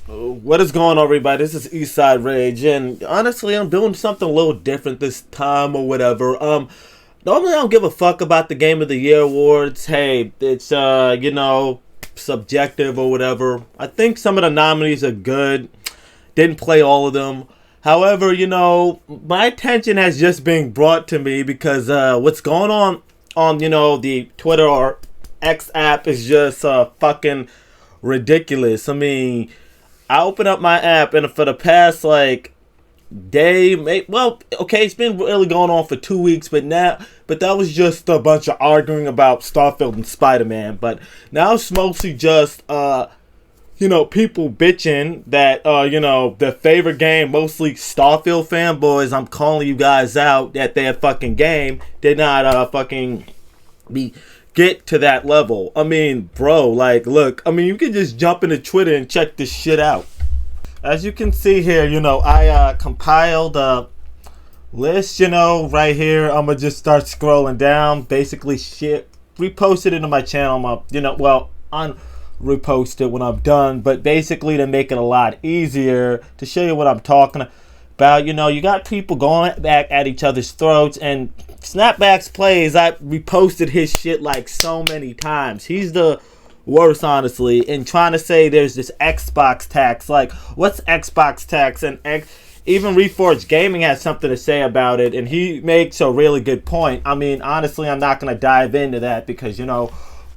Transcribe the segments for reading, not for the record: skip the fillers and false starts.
What is going on, everybody? This is Eastside Rage, and honestly, I'm doing something a little different this time or whatever. Normally I don't give a fuck about the Game of the Year awards. Hey, it's subjective or whatever. I think some of the nominees are good. Didn't play all of them. However, my attention has just been brought to me because what's going on the Twitter or X app is just fucking ridiculous. I mean, I open up my app and for the past day, it's been really going on for 2 weeks, but that was just a bunch of arguing about Starfield and Spider-Man. But now it's mostly just people bitching that their favorite game, mostly Starfield fanboys. I'm calling you guys out that their fucking game did not get to that level. I mean, bro, look, you can just jump into Twitter and check this shit out. As you can see here, I compiled a list, right here. I'm gonna just start scrolling down. Basically, shit, reposted it to my channel. Repost it when I'm done, but basically to make it a lot easier to show you what I'm talking about. You got people going back at each other's throats, and Snapback's plays, I reposted his shit so many times. He's the worst, honestly, and trying to say there's this Xbox tax. What's Xbox tax? And even Reforged Gaming has something to say about it, and he makes a really good point. I mean, honestly, I'm not going to dive into that because,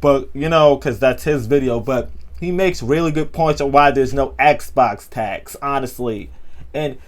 because that's his video, but he makes really good points on why there's no Xbox tax, honestly. And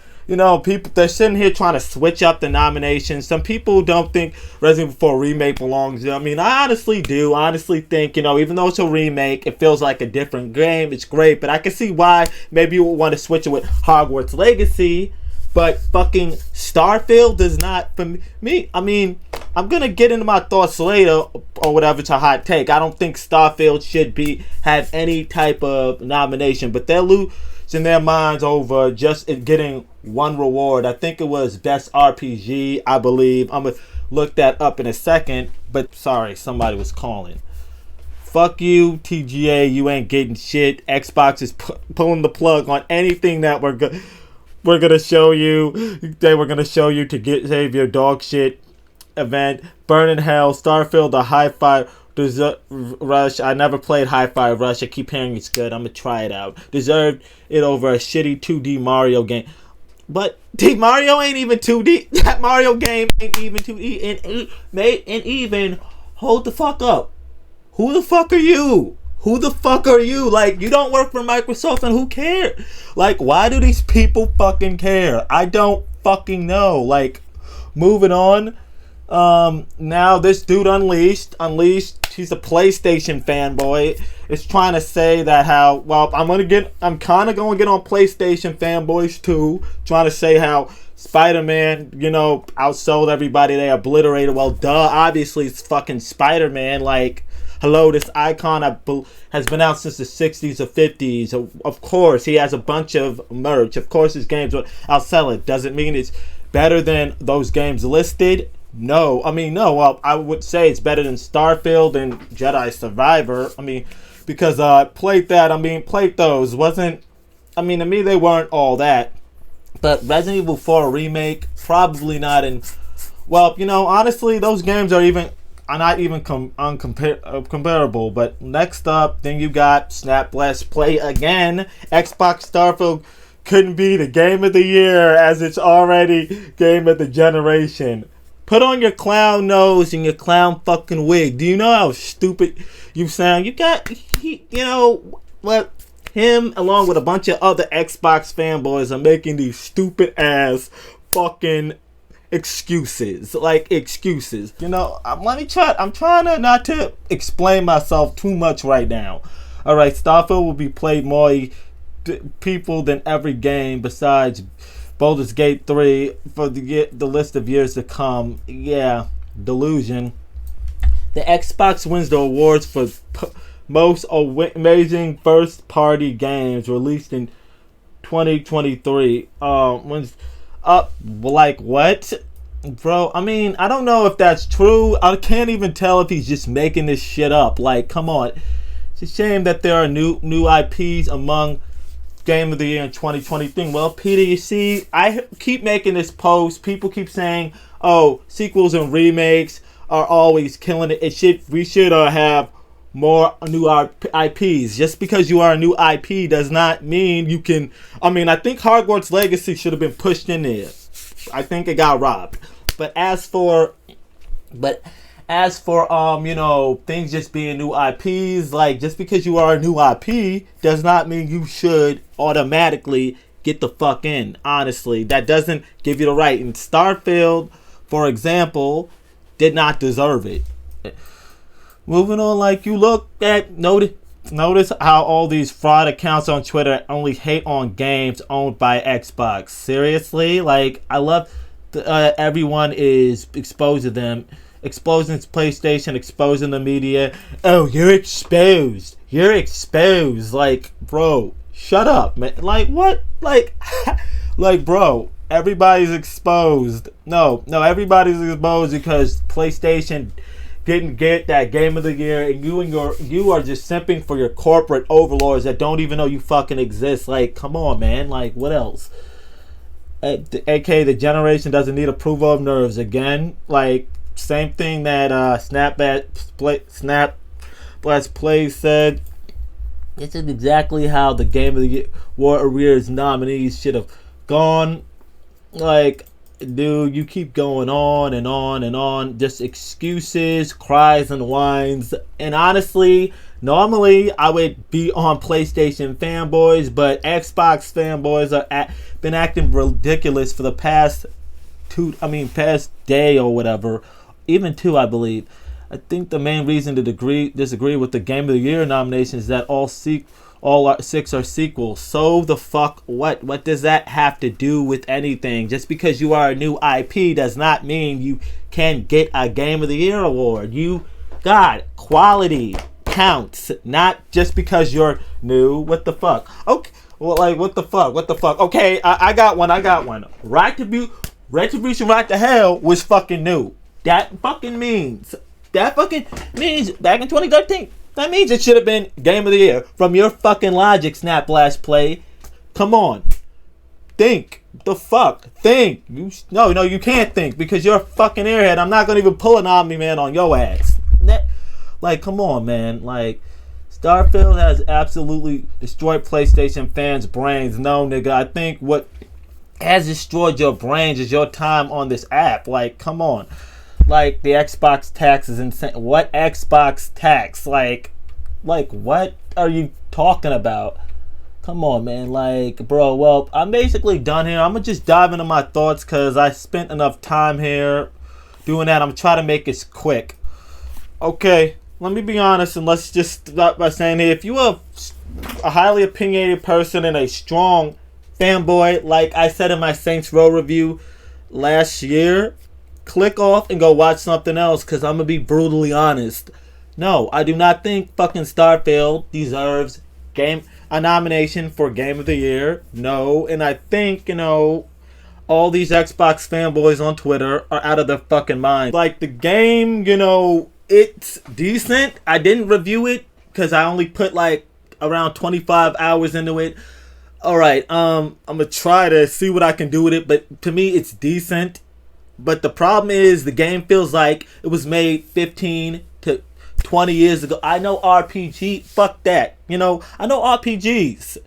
people, they're sitting here trying to switch up the nominations. Some people don't think Resident Evil 4 Remake belongs there. I mean, I honestly do. I honestly think, even though it's a remake, it feels like a different game. It's great, but I can see why maybe you would want to switch it with Hogwarts Legacy, but fucking Starfield does not, for me. I mean, I'm going to get into my thoughts later or whatever. It's a hot take. I don't think Starfield should have any type of nomination, but they're losing their minds over just getting one reward. I think it was Best RPG, I believe. I'm going to look that up in a second, but sorry, somebody was calling. Fuck you, TGA. You ain't getting shit. Xbox is pulling the plug on anything that we're going to show you. They were going to show you to save your dog shit event. Burning Hell, Starfield, the Hi-Fi Rush. I never played Hi-Fi Rush. I keep hearing it's good. I'm gonna try it out. Deserved it over a shitty 2D Mario game. But Mario ain't even 2D. That Mario game ain't even 2D. And even hold the fuck up. Who the fuck are you? Who the fuck are you? You don't work for Microsoft, and who cares? Why do these people fucking care? I don't fucking know. Moving on. Now this dude Unleashed, he's a PlayStation fanboy, is trying to say that I'm kind of going to get on PlayStation fanboys too, trying to say how Spider-Man, outsold everybody, they obliterated. Well, duh, obviously it's fucking Spider-Man. Hello, this icon has been out since the 60s or 50s. Of course, he has a bunch of merch. Of course, his games will outsell it. Doesn't mean it's better than those games listed. No. Well, I would say it's better than Starfield and Jedi Survivor. Because played those. To me, they weren't all that. But Resident Evil 4 Remake, probably not in. Well, honestly, those games are not even comparable. But next up, then you got Snap Let's Play again. Xbox Starfield couldn't be the game of the year as it's already game of the generation. Put on your clown nose and your clown fucking wig. Do you know how stupid you sound? You got, him along with a bunch of other Xbox fanboys are making these stupid ass fucking excuses. Excuses. I'm trying to not to explain myself too much right now. Alright, Starfield will be played more people than every game besides Baldur's Gate 3 for the list of years to come. Yeah, delusion. The Xbox wins the awards for most amazing first-party games released in 2023. Wins up what? Bro, I don't know if that's true. I can't even tell if he's just making this shit up. Come on. It's a shame that there are new IPs among game of the year in 2020 thing. Well, Peter, you see, I keep making this post. People keep saying, "Oh, sequels and remakes are always killing it. We should have more new IPs." Just because you are a new IP does not mean you can. I mean, I think Hogwarts Legacy should have been pushed in there. I think it got robbed. But as for things just being new IPs, like, just because you are a new IP does not mean you should automatically get the fuck in. Honestly, that doesn't give you the right. And Starfield, for example, did not deserve it. Moving on, like, you look at, notice how all these fraud accounts on Twitter only hate on games owned by Xbox. Seriously? Like, I love everyone is exposing them. Exposing PlayStation, exposing the media. Oh, you're exposed. You're exposed. Like, bro, shut up, man. Like, what? Like, bro, everybody's exposed. No, everybody's exposed because PlayStation didn't get that game of the year, and you are just simping for your corporate overlords that don't even know you fucking exist. Like, come on, man. Like, what else? AK, the generation doesn't need approval of nerves again. Like, same thing that Snap Blast Play said. This is exactly how the Game of the Year War Arrears nominees should have gone. Like, dude, you keep going on and on and on. Just excuses, cries, and whines. And honestly, normally I would be on PlayStation fanboys, but Xbox fanboys been acting ridiculous for the past day or whatever. Even two, I believe. I think the main reason to disagree with the Game of the Year nominations is that all 6 are sequels. So the fuck what? What does that have to do with anything? Just because you are a new IP does not mean you can get a Game of the Year award. Quality counts, not just because you're new. What the fuck? Okay, well, like, what the fuck? Okay, I got one. Retribution Right to Hell was fucking new. That fucking means back in 2013. That means it should have been Game of the Year. From your fucking logic, Snap Blast Play. Come on. Think. The fuck? Think. No, you can't think because you're a fucking airhead. I'm not going to even pull an Omni Man on your ass. Like, come on, man. Like, Starfield has absolutely destroyed PlayStation fans' brains. No, nigga. I think what has destroyed your brains is your time on this app. Like, come on. Like, the Xbox tax is insane. What Xbox tax? Like, what are you talking about? Come on, man. Like, bro, well, I'm basically done here. I'm going to just dive into my thoughts because I spent enough time here doing that. I'm trying to make this quick. Okay, let me be honest, and let's just start by saying here, if you are a highly opinionated person and a strong fanboy, like I said in my Saints Row review last year, click off and go watch something else because I'm going to be brutally honest. No, I do not think fucking Starfield deserves a nomination for Game of the Year. No, and I think, all these Xbox fanboys on Twitter are out of their fucking mind. Like, the game, it's decent. I didn't review it because I only put like around 25 hours into it. Alright, I'm going to try to see what I can do with it, but to me it's decent. But the problem is the game feels like it was made 15 to 20 years ago. I know RPG. Fuck that. I know RPGs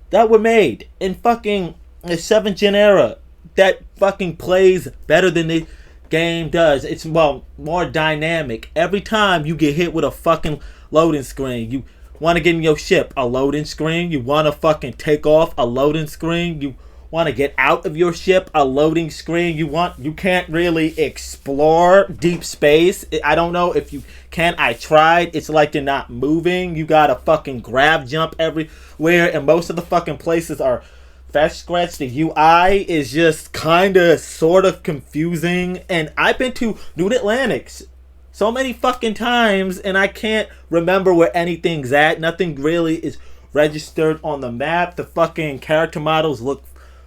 that were made in fucking the 7th gen era that fucking plays better than the game does. It's, more dynamic. Every time you get hit with a fucking loading screen, you want to get in your ship, a loading screen. You want to fucking take off, a loading screen. You want to get out of your ship, a loading screen. You can't really explore deep space. I don't know if you can. I tried. It's like you're not moving. You gotta fucking grab jump everywhere, and most of the fucking places are fetch scratch. The UI is just kinda sort of confusing, and I've been to New Atlantis so many fucking times and I can't remember where anything's at. Nothing really is registered on the map. The fucking character models look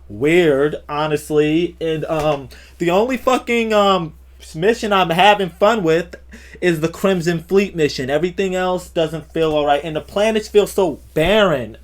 weird, honestly, and the only fucking mission I'm having fun with is the Crimson Fleet mission. Everything else doesn't feel alright, and the planets feel so barren.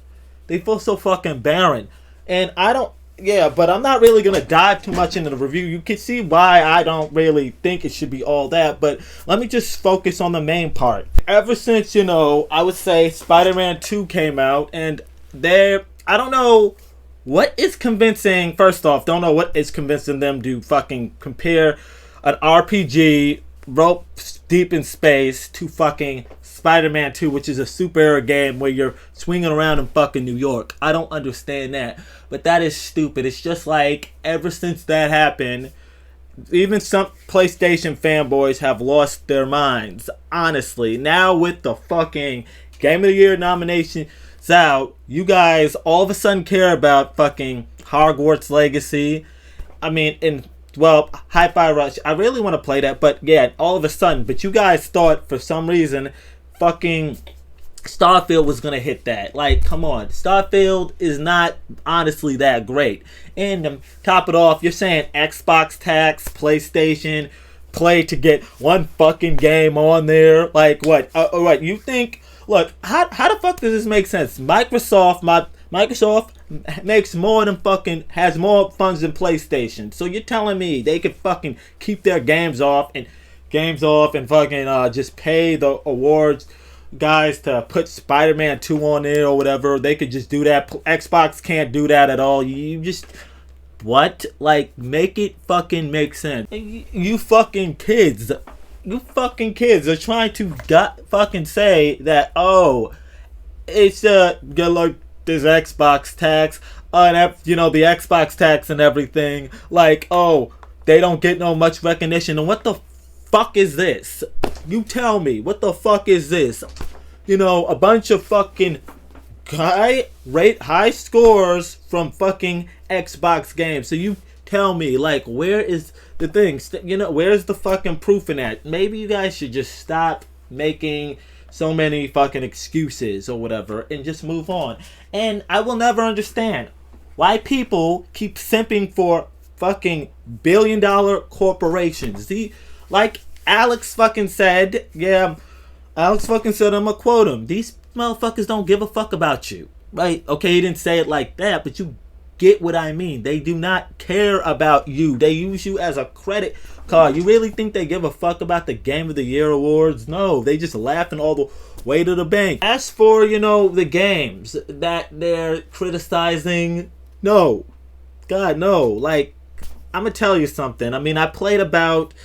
They feel so fucking barren. And I don't, yeah, but I'm not really going to dive too much into the review. You can see why I don't really think it should be all that, but let me just focus on the main part. Ever since, I would say Spider-Man 2 came out, and I don't know what is convincing, first off, don't know what is convincing them to fucking compare an RPG rope deep in space to fucking Spider-Man 2, which is a superhero game where you're swinging around in fucking New York. I don't understand that. But that is stupid. It's just like, ever since that happened, even some PlayStation fanboys have lost their minds. Honestly. Now with the fucking Game of the Year nominations out, you guys all of a sudden care about fucking Hogwarts Legacy. I mean, Hi-Fi Rush. I really want to play that, but yeah, all of a sudden. But you guys thought, for some reason, fucking Starfield was gonna hit that. Like, come on. Starfield is not honestly that great. And to top it off, you're saying Xbox tax, PlayStation, play to get one fucking game on there. Like, what? Alright, you think... Look, how the fuck does this make sense? Microsoft makes more than fucking, has more funds than PlayStation. So you're telling me they could fucking keep their games off and fucking just pay the awards guys to put Spider-Man 2 on there or whatever? They could just do that. Xbox can't do that at all. You just... What? Like, make it fucking make sense. You fucking kids are trying to fucking say that, oh, it's like this Xbox tax, and the Xbox tax and everything. Like, oh, they don't get no much recognition. And what the fuck is this? You tell me, what the fuck is this? A bunch of fucking high scores from fucking Xbox games. So you tell me, like, where is the thing? Where's the fucking proof in that? Maybe you guys should just stop making so many fucking excuses or whatever and just move on. And I will never understand why people keep simping for fucking billion-dollar corporations. Like Alex fucking said, I'm gonna quote him, these motherfuckers don't give a fuck about you. Right? Okay, he didn't say it like that, but you get what I mean. They do not care about you. They use you as a credit card. You really think they give a fuck about the Game of the Year awards? No, they just laughing all the way to the bank. As for, the games that they're criticizing, no. God, no. Like, I'm gonna tell you something. I mean, I played about...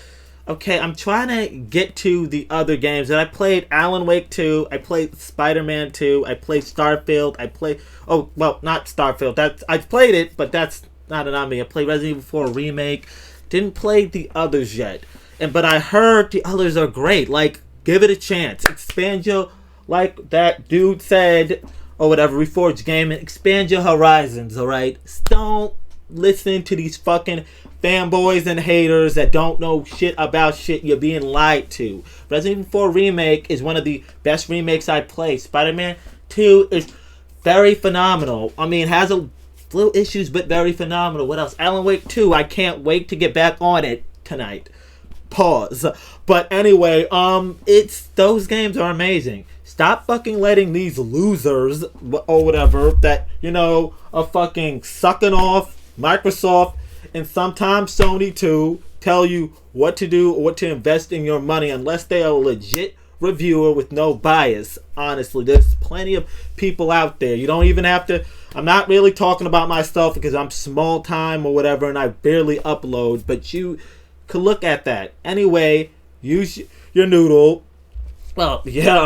Okay, I'm trying to get to the other games. And I played Alan Wake 2. I played Spider-Man 2. I played Starfield. Oh, well, not Starfield. I played it, but that's not on me. I played Resident Evil 4 Remake. Didn't play the others yet. But I heard the others are great. Like, give it a chance. Expand your... Like that dude said, or whatever, Reforged Gaming. Expand your horizons, alright? Don't listen to these fucking fanboys and haters that don't know shit about shit. You're being lied to. Resident Evil 4 Remake is one of the best remakes I played. Spider-Man 2 is very phenomenal. I mean, has a little issues, but very phenomenal. What else? Alan Wake 2, I can't wait to get back on it tonight. Pause. But anyway, those games are amazing. Stop fucking letting these losers, or whatever, that, are fucking sucking off Microsoft and sometimes Sony too, tell you what to do or what to invest in your money, unless they are a legit reviewer with no bias. Honestly, there's plenty of people out there. You don't even have to... I'm not really talking about myself because I'm small time or whatever and I barely upload, but you could look at that. Anyway, use your noodle. Well, yeah,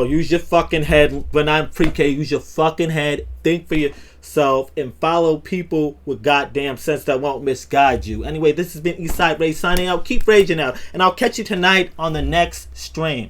use your fucking head. When I'm pre-K, use your fucking head. Think for yourself and follow people with goddamn sense that won't misguide you. Anyway, this has been Eastside Ray signing out. Keep raging out. And I'll catch you tonight on the next stream.